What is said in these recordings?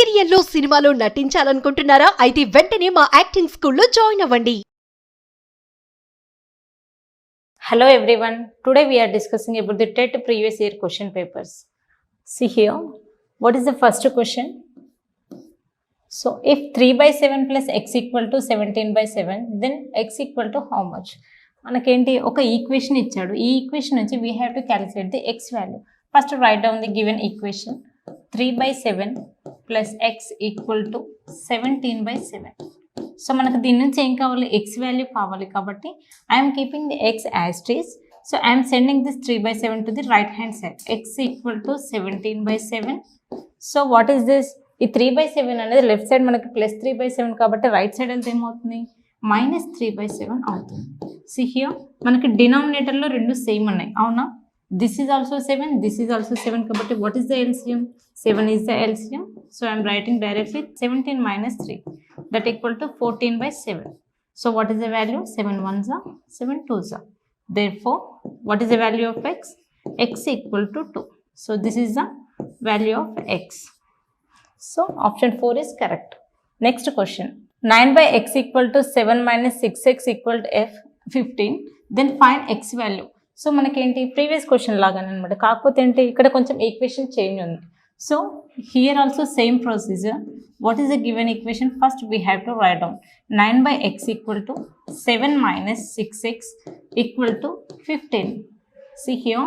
సీరియల్లో సినిమాలో నటించాలనుకుంటున్నారా? అయితే వెంటనే మా యాక్టింగ్ స్కూల్లో జాయిన్ అవ్వండి. Hello everyone, today we are discussing about the TET previous year question papers. See here, what is the first question? So if 3/7 plus x equal to 17/7, then x equal to how much? మనకేంటి ఒక equation ఇచ్చాడు. ఈ equation నుంచి we have to calculate the x value. First write down the given equation. 3/7 plus x equal to 17/7. So మనకు దీని నుంచి ఏం కావాలి, ఎక్స్ వాల్యూ కావాలి. కాబట్టి I'm keeping the X as it is. So I'm sending this 3/7 to the right hand side. X equal to 17/7. So what is this? ఈ 3/7 అనేది left side మనకి ప్లస్ 3/7 కాబట్టి రైట్ సైడ్ వెళ్తే ఏమవుతుంది, -3/7 అవుతుంది. సి హియర్ మనకి డినామినేటర్లో రెండు సేమ్ ఉన్నాయి, అవునా? This is also 7, this is also 7 కాబట్టి what is the LCM? 7 is the LCM. So I am writing directly 17 minus 3 that equal to 14/7. So what is the value? 7 ones are 7 twos are. Therefore, what is the value of x? X equal to 2. So this is the value of x. So option 4 is correct. Next question. 9/x equal to 7 minus 6x equal to f 15. Then find x value. So మనకేంటి previous question లాగానే అనమాట, కాకపోతే ఏంటి ఇక్కడ కొంచెం equation change ఉంది. So here also same procedure. What is the given equation? First we have to write down 9/x equal to 7 minus 6x equal to 15. See here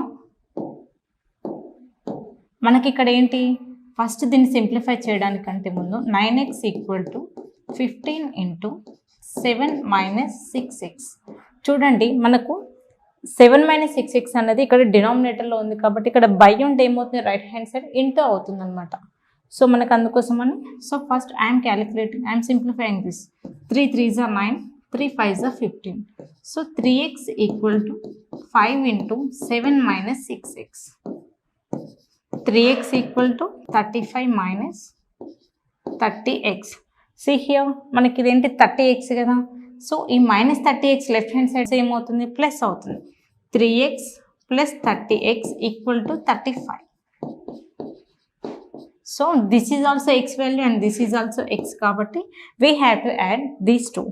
మనకి ఇక్కడ ఏంటి, ఫస్ట్ దీన్ని సింప్లిఫై చేయడానికంటే ముందు 9x equal to 15 into 7 minus 6x. చూడండి మనకు 7 minus 6x అనేది ఇక్కడ డినామినేటర్లో ఉంది కాబట్టి ఇక్కడ బై ఉంటే ఏమవుతుంది, రైట్ హ్యాండ్ సైడ్ ఇంటూ అవుతుంది అనమాట. సో మనకు అందుకోసమని so first I'm calculating, I'm simplifying this. 3 3s are 9, 3 5s are 15. So 3x equal to 5 into 7 minus 6x. 3x equal to 35 minus 30x. See here మనకి ఇదేంటి 30x కదా. So ఈ -30x left hand side ఏమవుతుంది, plus అవుతుంది. 3x plus 30x equal to 35. So this is also x value and this is also x కాబట్టి we have to add these two.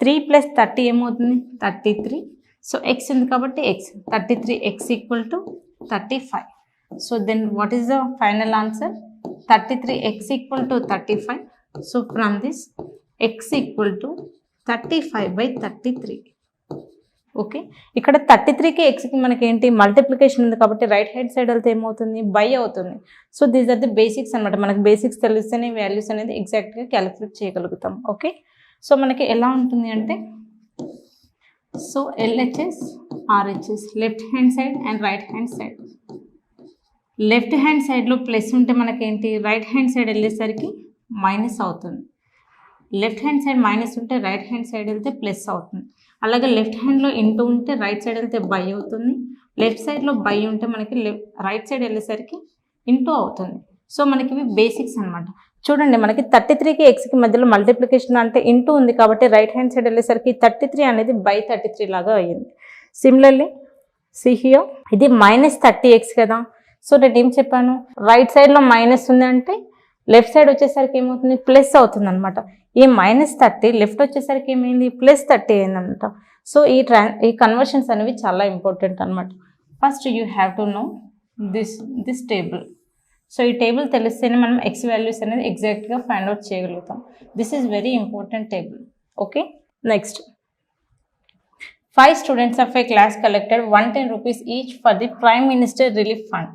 3 plus 30 ఏమవుతుంది, 33. So x ఉంది కాబట్టి x, 33x equal to 35. So then what is the final answer? 33x equal to 35. So from this x equal to 35/33. Okay, ఇక్కడ 33కి ఎక్స్కి మనకి ఏంటి multiplication ఉంది కాబట్టి right hand side వెళ్తే ఏమవుతుంది, బై అవుతుంది. So these are the basics అనమాట. మనకి బేసిక్స్ తెలిస్తేనే వాల్యూస్ అనేది ఎగ్జాక్ట్గా క్యాలిక్యులేట్ చేయగలుగుతాం. ఓకే, సో మనకి ఎలా ఉంటుంది అంటే, so LHS RHS left hand side and right hand side. Left hand సైడ్లో ప్లస్ ఉంటే మనకేంటి, రైట్ హ్యాండ్ సైడ్ వెళ్ళేసరికి మైనస్ అవుతుంది. లెఫ్ట్ హ్యాండ్ సైడ్ మైనస్ ఉంటే రైట్ హ్యాండ్ సైడ్ వెళ్తే ప్లస్ అవుతుంది. అలాగే లెఫ్ట్ హ్యాండ్లో ఇంటూ ఉంటే రైట్ సైడ్ వెళ్తే బై అవుతుంది. లెఫ్ట్ సైడ్లో బై ఉంటే మనకి రైట్ సైడ్ వెళ్ళేసరికి ఇంటూ అవుతుంది. సో మనకి ఇవి బేసిక్స్ అనమాట. చూడండి మనకి 33కి ఎక్స్కి మధ్యలో మల్టిప్లికేషన్ అంటే ఇంటూ ఉంది కాబట్టి రైట్ హ్యాండ్ సైడ్ వెళ్ళేసరికి 33 అనేది /33 లాగా అయ్యింది. సిమిలర్లీ సి హియర్ ఇది -30x కదా. సో నేను ఏం చెప్పాను, రైట్ సైడ్లో మైనస్ ఉంది అంటే లెఫ్ట్ సైడ్ వచ్చేసరికి ఏమవుతుంది, ప్లస్ అవుతుంది అనమాట. ఈ -30 లెఫ్ట్ వచ్చేసరికి ఏమైంది, +30 అయిందనమాట. సో ఈ కన్వర్షన్స్ అనేవి చాలా ఇంపార్టెంట్ అనమాట. First you have to know this table. So ఈ టేబుల్ తెలిస్తేనే మనం ఎక్స్ వాల్యూస్ అనేది ఎగ్జాక్ట్గా ఫైండ్ అవుట్ చేయగలుగుతాం. This is very important table. Okay, next 5 students of a class collected 110 rupees each for the Prime Minister Relief Fund.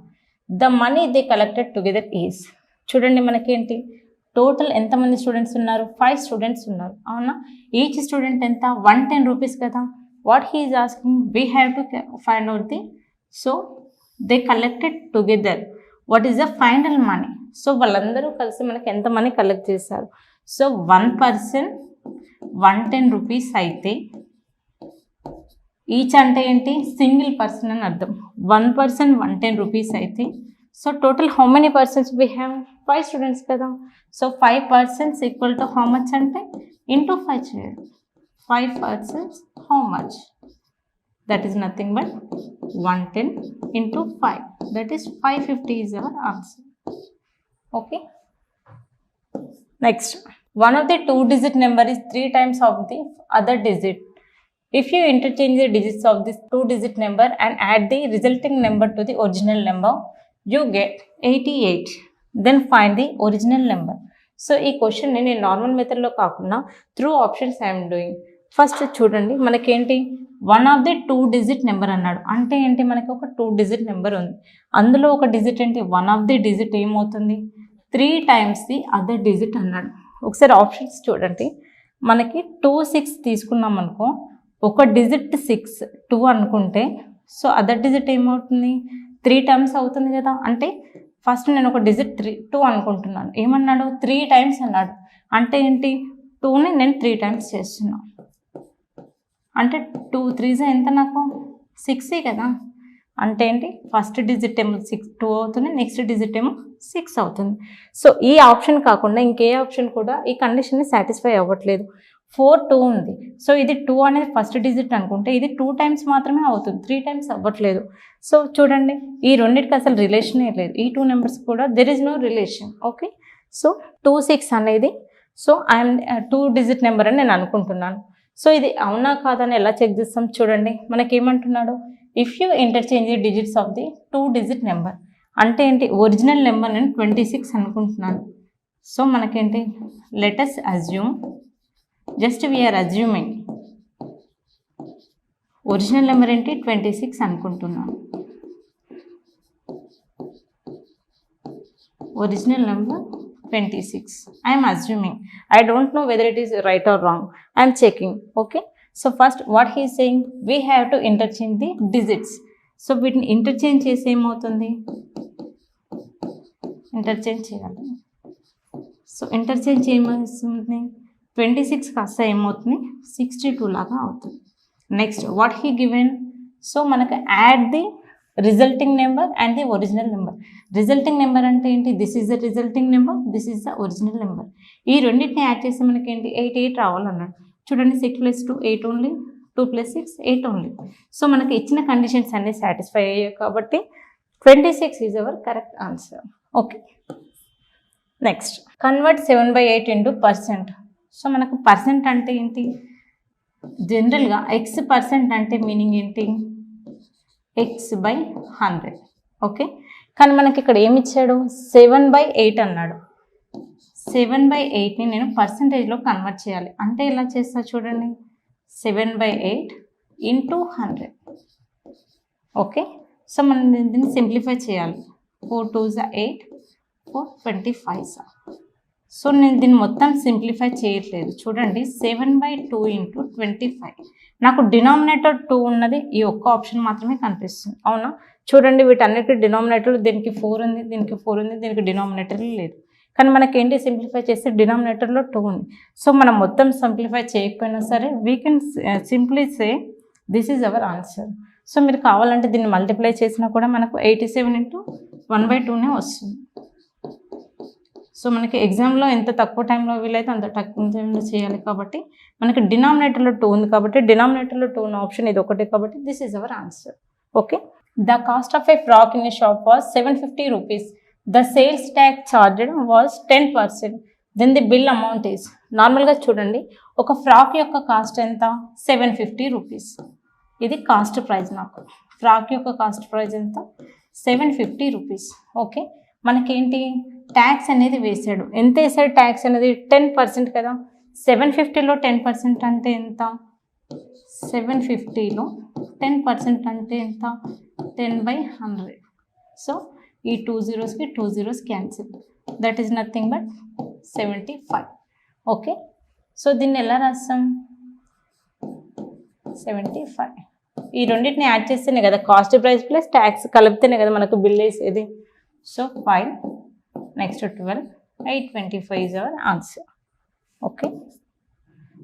The money they collected together is. చూడండి మనకేంటి total ఎంతమంది students ఉన్నారు, 5 students ఉన్నారు, అవునా? Each student ఎంత, 110 rupees కదా. What he is asking, we have to find out the. So they collected together, what is the final money. So వాళ్ళందరూ కలిసి మనకి ఎంత మనీ కలెక్ట్ చేశారు. సో 1 person 110 రూపీస్ అయితే ఈచ్ అంటే ఏంటి, సింగిల్ పర్సన్ అని అర్థం. 1 person 110 రూపీస్ అయితే so total how many persons we have, 5 students కదా. So 5 persons equal to how much అంటే ఇంటూ 5 చేయాలి. 5 persons how much, that is nothing but 110 into 5, that is 550 is our answer. Okay, Next, one of the 2-digit number is 3 times of the other digit. If you interchange the digits of this 2-digit number and add the resulting number to the original number, you get 88. Then find the original number. So ఈ క్వశ్చన్ని నేను normal మెథడ్లో కాకుండా through options I'm doing. First చూడండి, మనకేంటి one of the 2-digit number అన్నాడు. అంటే ఏంటి, మనకి ఒక 2-digit నెంబర్ ఉంది, అందులో ఒక డిజిట్ ఏంటి, వన్ ఆఫ్ ది డిజిట్ ఏమవుతుంది, 3 times ది అదర్ డిజిట్ అన్నాడు. ఒకసారి ఆప్షన్స్ చూడండి, మనకి 2, 6 తీసుకున్నాం అనుకో, ఒక డిజిట్ 6, 2 అనుకుంటే సో అదర్ డిజిట్ ఏమవుతుంది, 3 times అవుతుంది కదా. అంటే ఫస్ట్ నేను ఒక డిజిట్ 2 అనుకుంటున్నాను, ఏమన్నాడు 3 times అన్నాడు. అంటే ఏంటి, 2ని నేను 3 times చేస్తున్నాను. అంటే 2 3s ఎంత, నాకు 6 కదా. అంటే ఏంటి, ఫస్ట్ డిజిట్ ఏమో 2 అవుతుంది, నెక్స్ట్ డిజిట్ ఏమో 6 అవుతుంది. సో ఈ ఆప్షన్ కాకుండా ఇంకే ఆప్షన్ కూడా ఈ కండిషన్ని సాటిస్ఫై అవ్వట్లేదు. 4, 2 ఉంది. సో ఇది 2 అనేది ఫస్ట్ డిజిట్ అనుకుంటే ఇది 2 times మాత్రమే అవుతుంది, 3 times అవ్వట్లేదు. సో చూడండి, ఈ రెండింటికి అసలు రిలేషనే లేదు. ఈ 2 నెంబర్స్ కూడా there is no relation. Okay, so 2, 6 అనేది సో ఐఎమ్ 2-digit నెంబర్ అని నేను అనుకుంటున్నాను. సో ఇది అవునా కాదని ఎలా చెక్ చేస్తాం చూడండి, మనకేమంటున్నాడు, if you interchange the digits of the 2-digit number. అంటే ఏంటి, ఒరిజినల్ నెంబర్ నేను 26 అనుకుంటున్నాను. సో మనకేంటి, let's assume, just we're assuming original number ఏంటి 26 అనుకుంటున్నాను. Original number 26 I'm assuming. I don't know whether it is right or wrong, I'm checking. Okay, so first what he saying, we have to interchange the digits. So వీటిని interchange చేసి ఏమవుతుంది, interchange చేయాలి. So interchange ఏమవుతుంది, 26 కాస్త ఏమవుతుంది 62 లాగా అవుతుంది. Next what he given, so మనకు add the resulting number and the original number. Resulting number అంటే ఏంటి, this is the resulting number, this is the original number. ఈ రెండింటిని యాడ్ చేస్తే మనకి ఏంటి 88 రావాలన్నాడు. చూడండి, 6 + 2 8 ఓన్లీ, 2 + 6 8 ఓన్లీ. సో మనకి ఇచ్చిన కండిషన్స్ అన్నీ సాటిస్ఫై అయ్యాయి కాబట్టి 26 is our correct answer. Okay, next convert 7/8 into percent. So మనకు పర్సెంట్ అంటే ఏంటి, జనరల్గా X% అంటే మీనింగ్ ఏంటి, X/100. ఓకే, కానీ మనకి ఇక్కడ ఏమి ఇచ్చాడు, 7/8 అన్నాడు. 7/8ని నేను పర్సంటేజ్లో కన్వర్ట్ చేయాలి. అంటే ఎలా చేస్తా చూడండి, 7/8 ఇంటూ 100. ఓకే, సో మనం దీన్ని సింప్లిఫై చేయాలి. 4 2s 8, 4 25. సో నేను దీన్ని మొత్తం సింప్లిఫై చేయట్లేదు. చూడండి, 7/2 ఇంటూ 25. నాకు డినామినేటర్ 2 ఉన్నది ఈ ఒక్క ఆప్షన్ మాత్రమే కనిపిస్తుంది, అవునా. చూడండి, వీటన్నిటి డినామినేటర్, దీనికి 4 ఉంది, దీనికి 4 ఉంది, దీనికి డినామినేటర్ లేదు. కానీ మనకేంటి, సింప్లిఫై చేస్తే డినామినేటర్లో 2 ఉంది. సో మనం మొత్తం సింప్లిఫై చేయకపోయినా సరే we can simply say this is our answer. So మీరు కావాలంటే దీన్ని మల్టిప్లై చేసినా కూడా మనకు 87 ఇంటూ 1/2నే వస్తుంది. సో మనకి ఎగ్జామ్లో ఎంత తక్కువ టైంలో వీలైతే అంత తక్కువ టైంలో చేయాలి కాబట్టి మనకి డినామినేటర్లో 2 ఉంది కాబట్టి డినామినేటర్లో 2 ఉన్న ఆప్షన్ ఇది ఒకటే కాబట్టి this is our answer. Okay, the cost of a frock in a shop was 750 rupees. The sales tax charged was 10%. Then the bill amount is. నార్మల్గా చూడండి, ఒక ఫ్రాక్ యొక్క కాస్ట్ ఎంత, 750 రూపీస్. ఇది కాస్ట్ ప్రైస్. నాకు ఫ్రాక్ యొక్క cost price ఎంత, 750 rupees. Okay, మనకేంటి ట్యాక్స్ అనేది వేసాడు. ఎంత వేసాడు ట్యాక్స్ అనేది, 10% కదా. 750లో 10% అంటే ఎంత, 750లో 10% అంటే ఎంత, 10/100. సో ఈ 2 zeros కి 2 zeros cancel, that is nothing but 75. Okay, so దీన్ని ఎలా రాస్తాం, 75. ఈ రెండింటిని యాడ్ చేస్తేనే కదా కాస్ట్ ప్రైస్ ప్లస్ ట్యాక్స్ కలిపితేనే కదా మనకు బిల్ వేసేది. So 5, next 12, 825 is our answer. Okay,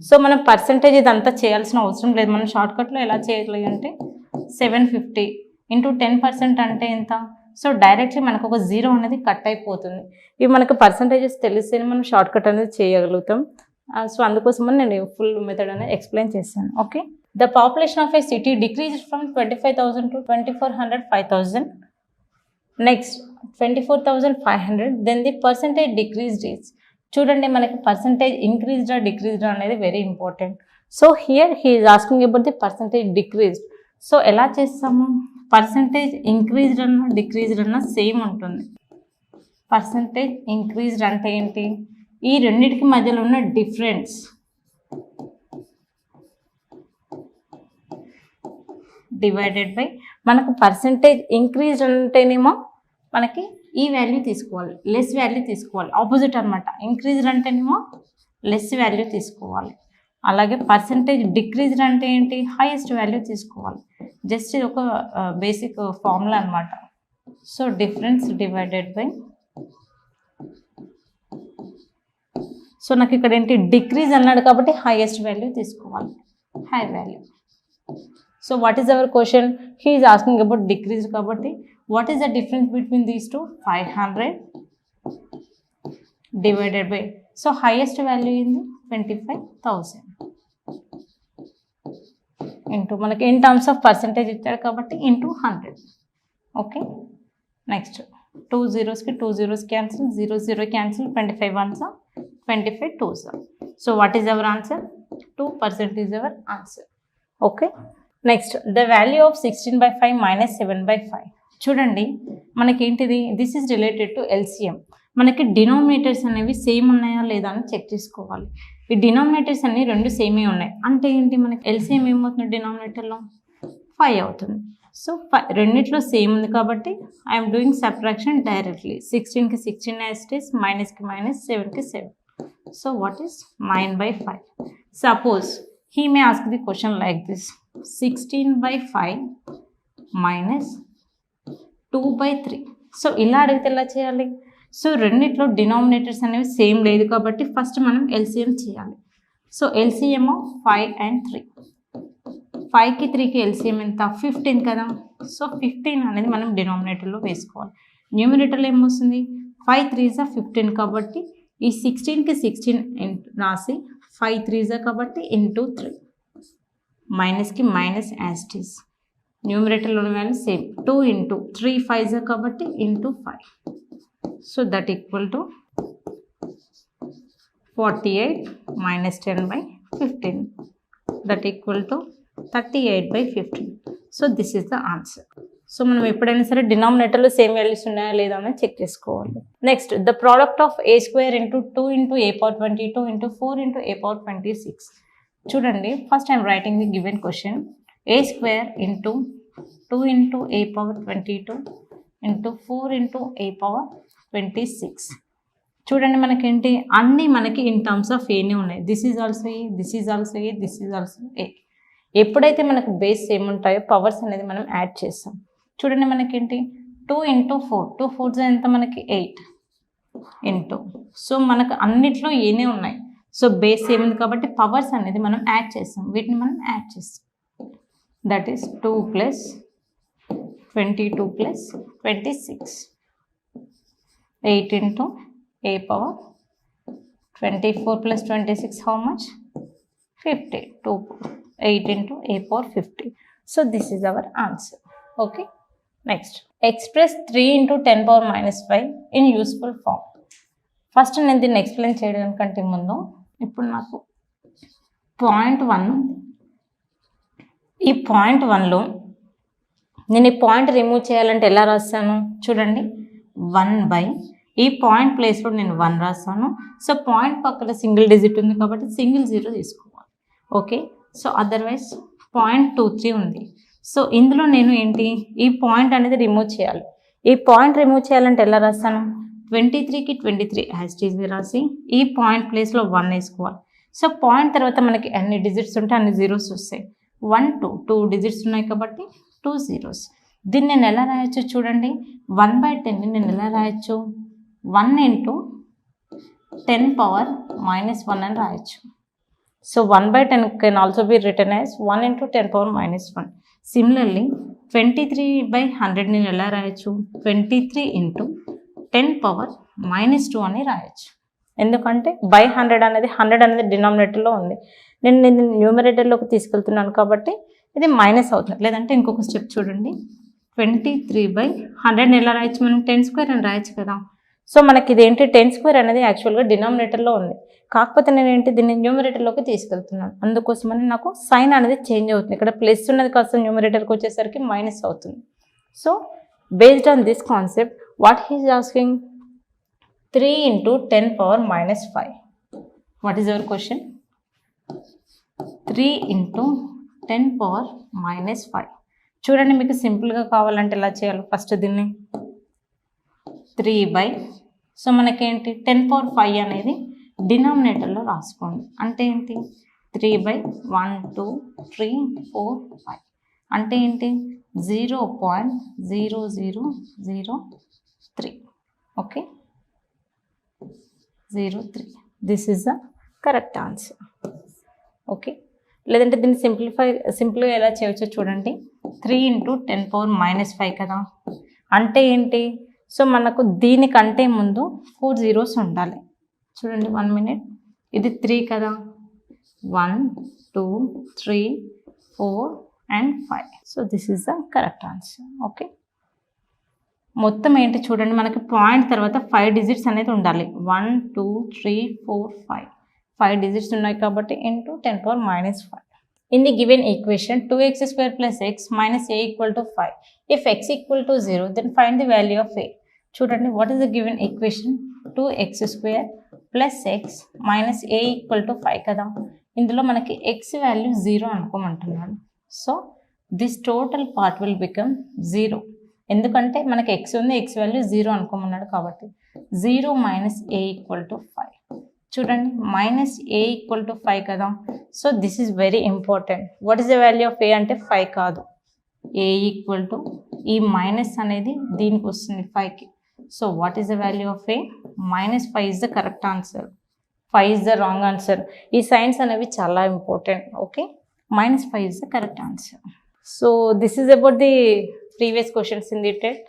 so మనం పర్సంటేజ్ ఇదంతా చేయాల్సిన అవసరం లేదు. మనం షార్ట్కట్లో ఎలా చేయాలి అంటే 750 ఇంటూ 10% అంటే ఎంత. సో డైరెక్ట్లీ మనకు ఒక 0 అనేది కట్ అయిపోతుంది. ఇవి మనకు పర్సంటేజెస్ తెలిస్తేనే మనం షార్ట్కట్ అనేది చేయగలుగుతాం. సో అందుకోసమని నేను ఫుల్ మెథడ్ అనేది ఎక్స్ప్లెయిన్ చేశాను. Okay, the population of a city decreased from 25,000 to 2,400 5,000. Next 24,500. Then the percentage decreased is చూడండి మనకి పర్సంటేజ్ ఇంక్రీజ్డా డిక్రీజ్డా అనేది very important. So here he is asking about the percentage decreased. So ఎలా చేస్తాము, percentage increased అన్నా decreased అన్నా same ఉంటుంది. పర్సంటేజ్ ఇంక్రీజ్డ్ అంటే ఏంటి, ఈ రెండింటికి మధ్యలో ఉన్న డిఫరెన్స్ డివైడెడ్ బై, మనకు పర్సంటేజ్ ఇంక్రీజ్డ్ అంటేనేమో మనకి ఈ వాల్యూ తీసుకోవాలి, లెస్ వాల్యూ తీసుకోవాలి, ఆపోజిట్ అనమాట. ఇంక్రీజ్డ్ అంటేనేమో లెస్ వాల్యూ తీసుకోవాలి. అలాగే పర్సంటేజ్ డిక్రీజ్డ్ అంటే ఏంటి, హైయెస్ట్ వాల్యూ తీసుకోవాలి. జస్ట్ ఇది ఒక బేసిక్ ఫార్ములా అనమాట. So difference divided by, so నాకు ఇక్కడ ఏంటి డిక్రీజ్ అన్నాడు కాబట్టి హైయెస్ట్ వాల్యూ తీసుకోవాలి, high value. So what is our question, he is asking about decrease కాబట్టి what is the difference between these two, 500 divided by, so highest value in the 25,000 into మనకి in terms of percentage ఇచ్చాడు కాబట్టి into 100. Okay, next 2 zeros కి 2 zeros cancel, 0 0 cancel, 25 ones are 25 2s are. So what is our answer, 2% is our answer. Okay, next the value of 16/5 minus 7/5. చూడండి మనకేంటిది, this is related to LCM. మనకి denominators అనేవి same ఉన్నాయా లేదా అని check చేసుకోవాలి. ఈ డినామినేటర్స్ అన్ని రెండు సేమే ఉన్నాయి అంటే ఏంటి, మనకి ఎల్సిఎం ఏమవుతుంది డినామినేటర్లో 5 అవుతుంది. సో రెండిట్లో సేమ్ ఉంది కాబట్టి ఐఎమ్ డూయింగ్ సబ్ట్రాక్షన్ డైరెక్ట్లీ. 16కి 16 యాజ్ ఇట్ ఈస్, మైనస్కి మైనస్, 7కి 7. So what is 9/5. Suppose he may ask the question like this, 16/5 minus 2/3. So ఇలా అడిగితే ఎలా చేయాలి, సో రెండిట్లో డినామినేటర్స్ అనేవి సేమ్ లేదు కాబట్టి ఫస్ట్ మనం ఎల్సిఎం చేయాలి. సో ఎల్సిఎం 5 and 3, 5కి 3కి ఎల్సిఎం ఎంత, 15 కదా. సో 15 అనేది మనం డినామినేటర్లో వేసుకోవాలి. న్యూమినేటర్లో ఏమొస్తుంది, 5 3s 15 కాబట్టి ఈ 16కి 16 రాసి 5 3s కాబట్టి ఇంటూ 3, మైనస్కి మైనస్ యాజ్ ఇట్ ఈస్, న్యూమిరేటర్లో వాల్యూ సేమ్, 2 into 3 5s కాబట్టి into 5. So that equal to 48 minus 10/15, that equal to 38/15. So this is the answer. So మనం ఎప్పుడైనా సరే డినామినేటర్లో సేమ్ వాల్యూస్ ఉన్నాయా లేదా అని చెక్ చేసుకోవాలి. Next the product of a² into 2 into a⁻22 into 4 into a⁻26. చూడండి first I'm writing the given question, a² into 2 into a⁻22 into 4 into a⁻26. చూడండి మనకేంటి అన్నీ మనకి ఇన్ టర్మ్స్ ఆఫ్ ఏనే ఉన్నాయి. This is also a, this is also a, this is also a. ఎప్పుడైతే మనకు base ఏముంటాయో powers అనేది మనం యాడ్ చేస్తాం. చూడండి మనకేంటి 2 into 4, 2 4s ఎంత మనకి 8 ఇంటూ, సో మనకు అన్నిట్లో ఏనే ఉన్నాయి. సో బేస్ ఏముంది కాబట్టి పవర్స్ అనేది మనం యాడ్ చేస్తాం, వీటిని మనం యాడ్ చేస్తాం. That is 2 + 22 + 26, 8 into a⁻24 + 26 how much, 50, 8 into a⁻50. So this is our answer. Okay, next express 3 into 10⁻⁻5 in useful form. First నేను దీన్ని ఎక్స్ప్లెయిన్ చేయడానికంటే ముందు ఇప్పుడు నాకు పాయింట్ 1 ఉంది. ఈ పాయింట్ 1లో నేను ఈ పాయింట్ రిమూవ్ చేయాలంటే ఎలా రాస్తాను చూడండి, 1/, ఈ పాయింట్ ప్లేస్లో నేను 1 రాస్తాను. సో పాయింట్ పక్కన సింగిల్ డిజిట్ ఉంది కాబట్టి సింగిల్ 0 తీసుకోవాలి. ఓకే, సో అదర్వైజ్ 0.23 ఉంది. సో ఇందులో నేను ఏంటి ఈ పాయింట్ అనేది రిమూవ్ చేయాలి. ఈ పాయింట్ రిమూవ్ చేయాలంటే ఎలా రాస్తాను, 23కి 23 యాజ్ ఇట్ ఈజ్ రాసి ఈ పాయింట్ ప్లేస్లో 1 వేసుకోవాలి. సో పాయింట్ తర్వాత మనకి ఎన్ని డిజిట్స్ ఉంటే అన్ని జీరోస్ వస్తాయి. 1 2 డిజిట్స్ ఉన్నాయి కాబట్టి 2 zeros. దీన్ని నేను ఎలా రాయొచ్చు చూడండి, 1/10ని నేను ఎలా రాయొచ్చు, 1 into 10⁻⁻1 అని రాయొచ్చు. So 1/10 can also be written as 1 into 10⁻⁻1. Similarly 23/100 నేను ఎలా రాయొచ్చు, 23 into 10⁻⁻2 అని రాయొచ్చు. ఎందుకంటే బై 100 అనేది డినామినేటర్లో ఉంది, నేను న్యూమరేటర్లోకి తీసుకెళ్తున్నాను కాబట్టి ఇది మైనస్ అవుతుంది. లేదంటే ఇంకొక స్టెప్ చూడండి, 23/100 ఎలా రాయొచ్చు మనం 10² అని రాయొచ్చు కదా. సో మనకి ఇదేంటి 10 స్క్వేర్ అనేది యాక్చువల్గా డినామినేటర్లో ఉంది, కాకపోతే నేను ఏంటి దీన్ని న్యూమరేటర్లోకి తీసుకెళ్తున్నాను, అందుకోసమని నాకు సైన్ అనేది చేంజ్ అవుతుంది. ఇక్కడ ప్లస్ ఉన్నది కాస్త న్యూమరేటర్కి వచ్చేసరికి మైనస్ అవుతుంది. So based on this concept what he's asking 3 into 10 power minus 5. What is your question? 3 into 10 power minus 5. చూడండి, మీకు సింపుల్గా కావాలంటే ఎలా చేయాలి, ఫస్ట్ దీన్ని 3 సో మనకేంటి 10 power 5 అనేది డినామినేటర్లో రాసుకోండి. అంటే ఏంటి 3/1 2 3 4 5 అంటే ఏంటి 0.0003. Okay, 03. This is the correct answer. Okay, లేదంటే దీన్ని సింపుల్గా ఎలా చేయవచ్చో చూడండి. 3 into 10 power minus 5 కదా, అంటే ఏంటి, సో మనకు దీనికంటే ముందు 4 zeros ఉండాలి. చూడండి 1 minute, ఇది 3 కదా, 1 2 3 4 and 5. So this is the correct answer. Okay, మొత్తం ఏంటి చూడండి, మనకి పాయింట్ తర్వాత 5 digits అనేది ఉండాలి. 1 2 3 4 5 digits ఉన్నాయి కాబట్టి into 10 power minus 5. In the given equation 2x square plus x minus a equal to 5. If x equal to 0, then find the value of a. చూడండి, what is the given equation? 2x square plus x minus a equal to 5 కదా, ఇందులో మనకి x value 0 అనుకోమంటున్నాడు. So this total part will become 0, ఎందుకంటే మనకి x ఉంది, x value 0 అనుకోమన్నాడు కాబట్టి 0 minus a equal to 5. చూడండి, మైనస్ a equal to 5 కదా, so this is very important. What is the value of a అంటే 5 కాదు, a equal to ఈ minus అనేది దీనికి వస్తుంది 5కి. So what is the value of a? -5 is the correct answer, 5 is the wrong answer. ఈ science అనేవి చాలా important. Okay, -5 is the correct answer. So this is about the previous questions in the TET.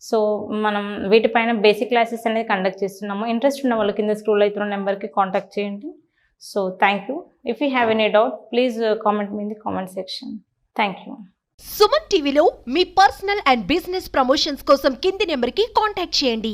So మనం వీటిపైన basic classes అనేది conduct చేస్తున్నాము. Interest ఉన్న వాళ్ళు కింద స్క్రోల్ అవుతున్న నెంబర్కి కాంటాక్ట్ చేయండి. So thank you. If you have any doubt please comment me in the comment section. Thank you. Suman టీవీలో మీ పర్సనల్ అండ్ బిజినెస్ ప్రమోషన్స్ కోసం కింది నెంబర్కి కాంటాక్ట్ చేయండి.